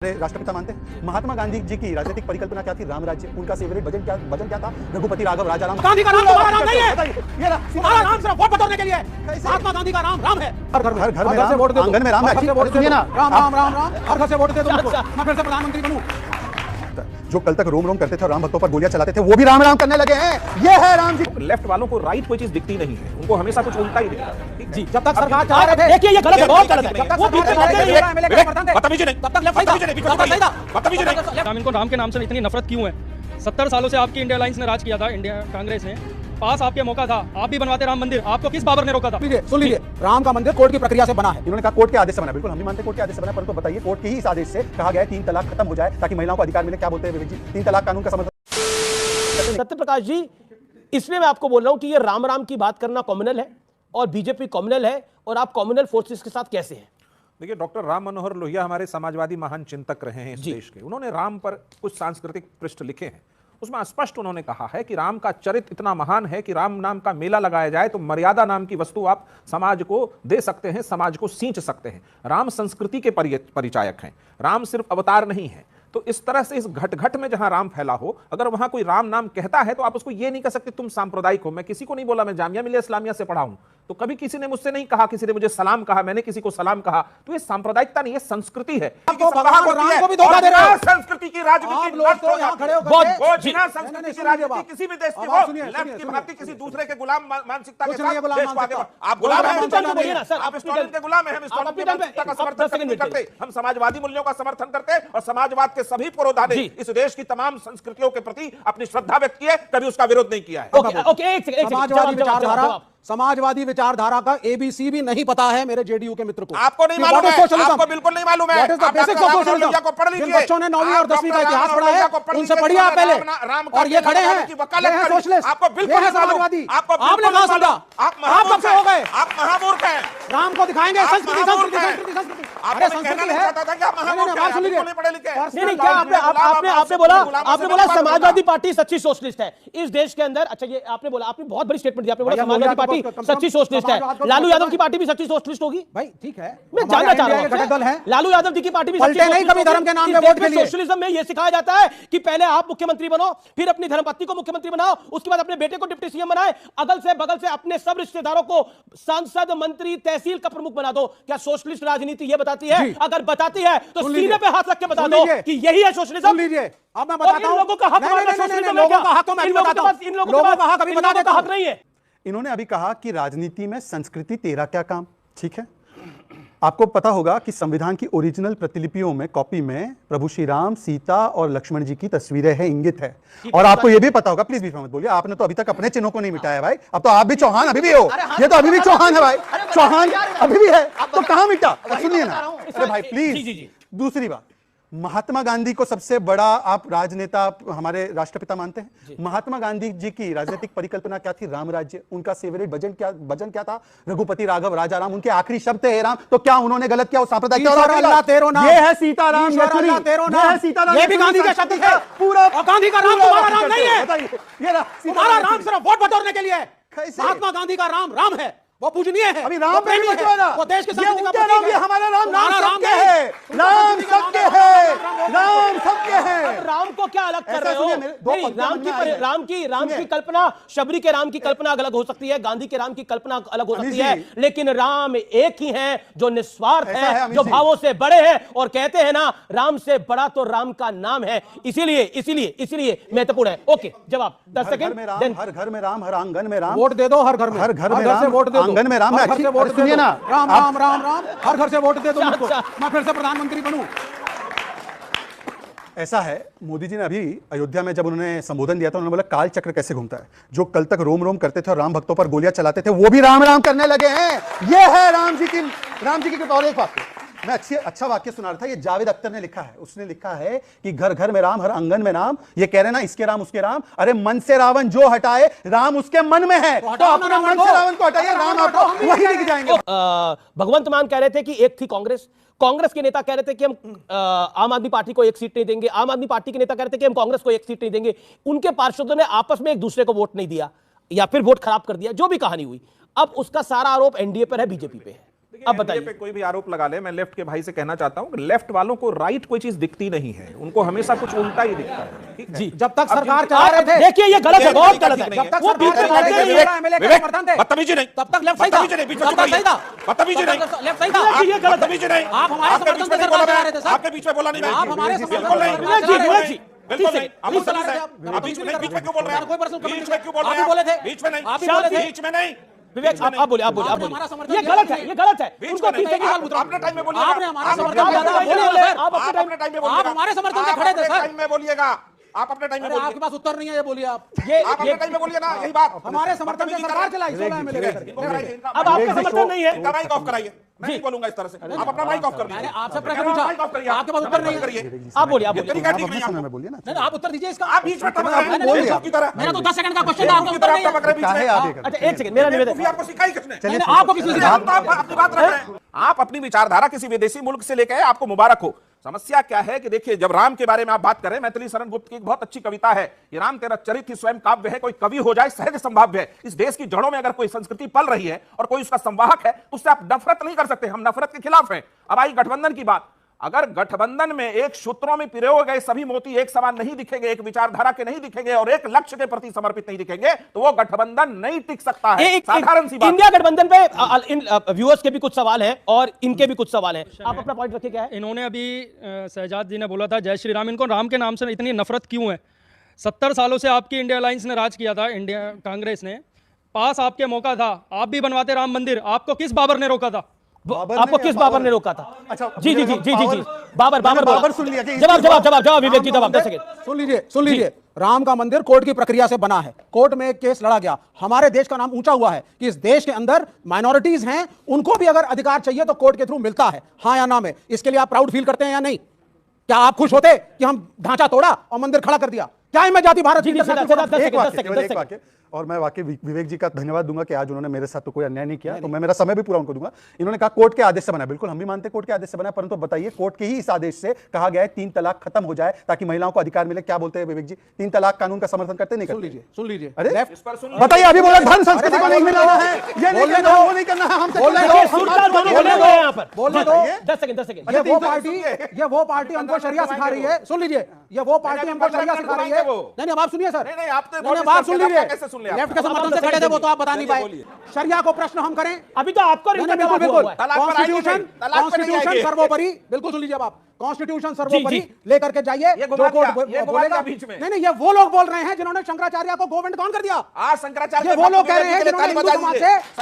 राष्ट्रपिता मानते हैं। महात्मा गांधी जी की राजनीतिक परिकल्पना क्या थी? राम राज्य। उनका फेवरेट वजन क्या था? रघुपति राघव राजा राम। गांधी का नाम तुम्हारा नाम नहीं है, तुम्हारा नाम सिर्फ वोट बटोरने के लिए। महात्मा गांधी का नाम राम है। हर घर में राम, आंगन में राम है। सुनिए ना, राम राम राम राम, हर घर से वोट दे दो मुझको, मैं फिर से प्रधानमंत्री बनूं। जो कल तक रोम रोम करते थे और राम भक्तों पर गोलियां चलाते थे, वो भी राम राम करने लगे हैं। ये है राम जी। लेफ्ट वालों को राइट कोई चीज दिखती नहीं है, उनको हमेशा कुछ उल्टा ही दिखता है। जी, जब तक सरकार चला रहे थे, देखिए ये गलत है, बहुत गलत है। वो बीच में बदतमीजी नहीं, तब तक लेफ्ट बदतमीजी नहीं। हम इनको राम के नाम से इतनी नफरत क्यों है? 70 सालों से आपकी इंडिया अलायंस ने राज किया था, इंडिया कांग्रेस ने। पास आपके मौका था, आप भी बनवाते राम मंदिर, आपको किस बाबर ने रोका था? सुन लीजिए, राम का मंदिर कोर्ट की प्रक्रिया से बना है। इन्होंने कहा कोर्ट के आदेश से बना। बिल्कुल हम भी मानते हैं कोर्ट के आदेश से बना, परंतु बताइए कोर्ट के ही इस आदेश से कहा गया है 3 तलाक खत्म हो जाए ताकि महिलाओं को अधिकार मिले। क्या बोलते हैं विवेक जी? 3 तलाक कानून का समर्थन। सत्यप्रकाश जी, इसलिए मैं आपको बोल रहा हूं कि ये राम राम की बात करना कॉम्युनल है और बीजेपी कॉम्युनल है, और आप कॉम्युनल फोर्सेस के साथ कैसे हैं? देखिए, डॉक्टर राम मनोहर लोहिया हमारे समाजवादी महान चिंतक रहे हैं इस देश के। उन्होंने राम पर कुछ सांस्कृतिक पृष्ठ लिखे हैं, उसमें स्पष्ट उन्होंने कहा है कि राम का चरित्र इतना महान है कि राम नाम का मेला लगाया जाए तो मर्यादा नाम की वस्तु आप समाज को दे सकते हैं, समाज को सींच सकते हैं। राम संस्कृति के परिचायक हैं, राम सिर्फ अवतार नहीं है। तो इस तरह से इस घट में जहां राम फैला हो, अगर वहां कोई राम नाम कहता है तो आप उसको ये नहीं कह सकते तुम सांप्रदायिक हो। मैं किसी को नहीं बोला, मैं जामिया मिलिया इस्लामिया से पढ़ा हूं, तो कभी किसी ने मुझसे नहीं कहा, किसी ने मुझे सलाम कहा, मैंने किसी को सलाम कहा। तो ये सांप्रदायिकता नहीं, ये संस्कृति है। राम को भी धोखा दे रहे हो। संस्कृति की राजनीति बिना संस्कृति की राजनीति किसी भी देश की हो, लेफ्ट की भांति किसी दूसरे के गुलाम मानसिकता के साथ देश को आगे। आप गुलाम हैं, आप स्टॉलिन के गुलाम हैं, हम स्टॉलिन की मानसिकता का समर्थन नहीं करते। हम समाजवादी मूल्यों का समर्थन करते हैं और समाजवाद के सभी पुरोधा ने इस देश की तमाम संस्कृतियों के प्रति अपनी श्रद्धा व्यक्त की है, कभी उसका विरोध नहीं किया है। समाजवादी विचारधारा का एबीसी भी नहीं पता है मेरे जेडीयू के मित्र को। आपको नहीं मालूम है, आपको बिल्कुल नहीं मालूम है। जिन बच्चों ने 9वीं और 10वीं का इतिहास पढ़ा है, उनसे पढ़िए आप पहले। और ये खड़े हैं, ये है सोशलिस्ट, आपको बिल्कुल है समाजवादी। आपने कहां समझा? आप कब से हो गए? आप महामूर्ख हैं। राम को दिखाएंगे संस्कृति, संस्कृति, संस्कृति, संस्कृति। अरे संस्कृति है, नहीं पढ़े लिखे। क्या आपने बोला समाजवादी पार्टी सच्ची सोशलिस्ट है इस देश के अंदर? अच्छा, ये आपने बोला, आपने बहुत बड़ी स्टेटमेंट दी, आपने बोला समाजवादी पार्टी सच्ची सोशलिस्ट है। लालू यादव की पार्टी भी सच्ची सोशलिस्ट होगी? भाई ठीक है, मैं जानना चाह रहा हूं, लालू यादव जी की पार्टी भी सच्ची नहीं कभी धर्म के नाम पे वोट के लिए। सोशलिज्म में यह सिखाया जाता है कि पहले आप मुख्यमंत्री बनो, फिर अपनी धर्मपत्नी को मुख्यमंत्री बनाओ, उसके बाद अपने बेटे को डिप्टी सीएम बनाए, अगल से बगल से अपने सब रिश्तेदारों को सांसद, मंत्री, तहसील का प्रमुख बना दो। क्या सोशलिस्ट राजनीति यह बताती है? अगर बताती है तो सीने पे हाथ रख के बता दो कि यही है सोशलिज्म। लीजिए, अब मैं बताता हूं, लोगों का हक नहीं है। इन्होंने अभी कहा कि राजनीति में संस्कृति तेरा क्या काम। ठीक है, आपको पता होगा कि संविधान की ओरिजिनल प्रतिलिपियों में, कॉपी में प्रभु श्री राम, सीता और लक्ष्मण जी की तस्वीरें हैं, इंगित है। और आपको यह भी पता होगा, प्लीज भी मत बोलिए, आपने तो अभी तक अपने चिन्हों को नहीं मिटाया भाई। अब तो आप भी चौहान अभी भी हो, ये तो अभी भी चौहान है भाई, चौहान अभी भी है, तो कहां मिटा? सुनिए ना, अरे भाई प्लीज। दूसरी बात, महात्मा गांधी को सबसे बड़ा आप राजनेता, हमारे राष्ट्रपिता मानते हैं। महात्मा गांधी जी की राजनीतिक परिकल्पना क्या थी? राम राज्य। उनका फेवरेट वजन क्या था? रघुपति राघव राजा राम। उनके आखिरी शब्द थे हे राम। तो क्या उन्होंने गलत किया? सांप्रदायिक ये है सीताराम, ये भी गांधी का शब्द है पूरा। गांधी का राम तुम्हारा नाम नहीं है, तुम्हारा राम सिर्फ वोट बटोरने के लिए। महात्मा गांधी का राम राम है, वो पूजनीय है, अभी राम प्रेमी है, वो देश के संस्कृति का नाम है। हमारा राम सबके है, राम सबके है, राम सबके है। राम को क्या अलग कर रहे हो? नहीं, राम की कल्पना, शबरी के राम की कल्पना अलग हो सकती है, गांधी के राम की कल्पना अलग हो सकती है, लेकिन राम एक ही है जो निस्वार्थ है, जो भावों से बड़े हैं। और कहते हैं ना, राम से बड़ा तो राम का नाम है। इसीलिए महत्वपूर्ण है। ओके, जवाब 10 सेकंड। हर घर में राम, हर आंगन में राम। वोट दे दो, हर घर में वोट दे दो, आंगन में राम। सुनिए ना, राम राम राम राम, हर घर से वोट दे दो मुझको, मैं फिर से प्रधानमंत्री बनूं। ऐसा है, मोदी जी ने अभी अयोध्या में जब उन्होंने संबोधन दिया था, उन्होंने बोला काल चक्र कैसे घूमता है। जो कल तक रोम रोम करते थे और राम भक्तों पर गोलियां चलाते थे, वो भी राम राम करने लगे हैं। ये है राम जी की। और एक वाक्य मैं अच्छा वाक्य सुना रहा था, ये जावेद अख्तर ने लिखा है। उसने लिखा है कि घर घर में राम, हर आंगन में राम। ये कह रहे ना, इसके राम उसके राम। अरे मन से रावण जो हटाए, राम उसके मन में है, तो अपने मन से रावण को हटाइए, राम आपको वही दिख जाएंगे। भगवंत मान कह रहे थे कि एक थी कांग्रेस के नेता कह रहे थे कि हम आम आदमी पार्टी को एक सीट नहीं देंगे, आम आदमी पार्टी के नेता कह रहे थे कि हम कांग्रेस को एक सीट नहीं देंगे। उनके पार्षदों ने आपस में एक दूसरे को वोट नहीं दिया या फिर वोट खराब कर दिया, जो भी कहानी हुई। अब उसका सारा आरोप एनडीए पर है, बीजेपी पे है। अब बताइए। पे कोई भी आरोप लगा ले, मैं लेफ्ट के भाई से कहना चाहता हूं, लेफ्ट वालों को राइट कोई चीज दिखती नहीं है, उनको हमेशा कुछ उल्टा ही दिखता है। ठीक है? जी, जब तक सरकार चला रहे थे, देखिए ये गलत है, बहुत गलत है। जब तक वो बीच में सरकार भागते विवेक, नहीं है। विवेक, बदतमीजी नहीं, तब तक लेफ्ट सही था, बदतमीजी नहीं, बीच में तब तक सही था, बदतमीजी नहीं, लेफ्ट सही था। ये गलत है। बदतमीजी नहीं, आप हमारे आपके बीच समर्थन में से नहीं बोला सरकार चला रहे थे मैं, सर। आपके बीच में बोला नहीं मैं, आप हमारे समर्थन बिल्कुल से नहीं, सरकार चला रहे थे। विवेक जी, बिल्कुल नहीं, आप बिल्कुल चला रहे नहीं, थे, आप बीच में क्यों बोल रहे हैं? कोई पर्सनल कमेंट बीच में क्यों बोल आप रहे ही हैं? बोले थे, बीच में नहीं, आप ही बोले थे। बीच में नहीं, विवेक आप बोलिए, आप बोलिए, आप आपने हमारा बोलिए। समर्थन ये किया गलत है, नहीं। ये गलत है। बीच उनको में नहीं, पीछे की आप अपने टाइम में बोलिएगा, आपने हमारा आप समर्थन अपने किया था, टाइम में बोलिए बोलिएगा, सर, आप अपने टाइम में बोलिएगा, आप हमारे समर्थन से खड़े थे सर। टाइम में बोलिएगा, आप अपने टाइम में अरे बोलिए, आपके पास उत्तर नहीं है, ये बोलिए आप। आप अपने टाइम में बोलिए ना, यही बात। हमारे समर्थन से सरकार चलाई 16 एमएलए लेकर के। अब आपका समर्थन नहीं है। इनका माइक ऑफ कराइए, मैं नहीं बोलूंगा इस तरह से, आप अपना माइक ऑफ कर मैंने दीजिए। आपसे प्रश्न पूछा, आपके पास उत्तर नहीं है। करिए, आप बोलिए, आप ये बोलिए। तरीका ठीक आप नहीं अपने है समय आपका। में बोलिए ना। नहीं, आप उत्तर दीजिए इसका। आप बीच में टपक रहे हैं, बोलिए बेवकूफ की तरह। मेरा तो 10 सेकंड का क्वेश्चन था, आपका बेवकूफ की उत्तर तरह नहीं आप है। टपक रहे हैं बीच चाहे में। आप ये करें। अच्छा एक सेकंड, मेरा निवेदन बेवकूफी आपको सिखाई किसने? मैंने आपको किसी ने आप अपनी बात रख रहे हैं। आप अपनी विचारधारा किसी विदेशी मुल्क से लेकर आए, आपको मुबारक हो। समस्या क्या है कि देखिए, जब राम के बारे में आप बात करें, मैथिली शरण गुप्त की एक बहुत अच्छी कविता है, ये राम तेरा चरित ही स्वयं काव्य है, कोई कवि हो जाए सहज संभाव्य है। इस देश की जड़ों में अगर कोई संस्कृति पल रही है और कोई उसका संवाहक है, उससे आप नफरत नहीं कर सकते। हम नफरत के खिलाफ हैं। अब आई गठबंधन की बात। अगर गठबंधन में एक सूत्रों में पिरोए गए सभी मोती एक समान नहीं दिखेंगे, एक विचारधारा के नहीं दिखेंगे और एक लक्ष्य के प्रति समर्पित नहीं दिखेंगे, तो वो गठबंधन नहीं टिक सकता है। साधारण सी बात। इंडिया गठबंधन पे इन व्यूअर्स के भी कुछ सवाल हैं और इनके भी कुछ सवाल हैं। आप अपना पॉइंट रखिए, क्या है? इन्होंने अभी शहजाद जी ने बोला था जय श्री राम, इनको राम के नाम से इतनी नफरत क्यों है? 70 सालों से आपकी इंडिया अलायंस ने राज किया था, इंडिया कांग्रेस ने, पास आपके मौका था, आप भी बनवाते राम मंदिर, आपको किस बाबर ने रोका था? आपको किस बाबर ने रोका था? अच्छा, जी जी जी जी जी जी बाबर बाबर सुन लिया कि जवाब जवाब जवाब जवाब विवेक जी, जवाब 10 सेकंड। सुन लीजिए, राम का मंदिर कोर्ट की प्रक्रिया से बना है, कोर्ट में एक केस लड़ा गया, हमारे देश का नाम ऊंचा हुआ है कि इस देश के अंदर माइनॉरिटीज हैं, उनको भी अगर अधिकार चाहिए तो कोर्ट के थ्रू मिलता है, हाँ या ना में। इसके लिए आप प्राउड फील करते हैं या नहीं? क्या आप खुश होते कि हम ढांचा तोड़ा और मंदिर खड़ा कर दिया? क्या मैं जाति भारत की? 10 सेकंड। एक वाक्य, और मैं वाकई विवेक जी का धन्यवाद दूंगा कि आज उन्होंने मेरे साथ तो कोई अन्याय नहीं किया, तो मैं मेरा समय भी पूरा उनको दूंगा। इन्होंने कहा कोर्ट के आदेश से बना, बिल्कुल हम भी मानते हैं कोर्ट के आदेश से बना, परंतु बताइए कोर्ट के ही इस आदेश से कहा गया है 3 तलाक खत्म हो जाए ताकि महिलाओं को अधिकार मिले। क्या बोलते हैं विवेक जी? 3 तलाक कानून का समर्थन करते नहीं करते? सुन लीजिए। अरे लेफ्ट बताइए, अभी बोला धर्म संस्कृति को नहीं मिलाना है, ये नहीं करना, वो नहीं करना है, हमसे बोलने बोलने दो, दो, हम सुरता बात दोनों करेंगे। बोले हुए हैं यहाँ पर। बोलने दो। 10 सेकंड 10 सेकंड। ये वो पार्टी हमको शरिया सिखा रही है। सुन लीजिए, ये वो पार्टी हमको शरिया सिखा रही है। नहीं, अब आप सुनिए सर। नहीं, आपने नहीं, बात सुन लीजिए। कैसे सुन लिया? लेफ्ट के समर्थन से खड़े थे, वो तो आप बता नहीं पाए। शरिया को प्रश्न हम करें? अभी तो आपको नहीं, बिल्कुल बिल्कुल। तलाक पर आएंगे नहीं, तलाक पर नहीं कॉन्स्टिट्यूशन आएंगे। सर्वोपरि, बिल्कुल सुन लीजिए अब आप, कॉन्स्टिट्यूशन सर्वोपरि जी। लेकर के जाइए। ये जो घुमा कोर्ट दिया, ये घुमा बोलेगा, दिया बीच में। नहीं, ये वो लोग बोल रहे हैं जिन्होंने शंकराचार्य को गोविंद कौन कर दिया। आज शंकराचार्य ये के वो बात लोग को कह रहे हैं विवेक जी के लिए जिन्होंने ताली हिंदू बजा समाज दीजिए। से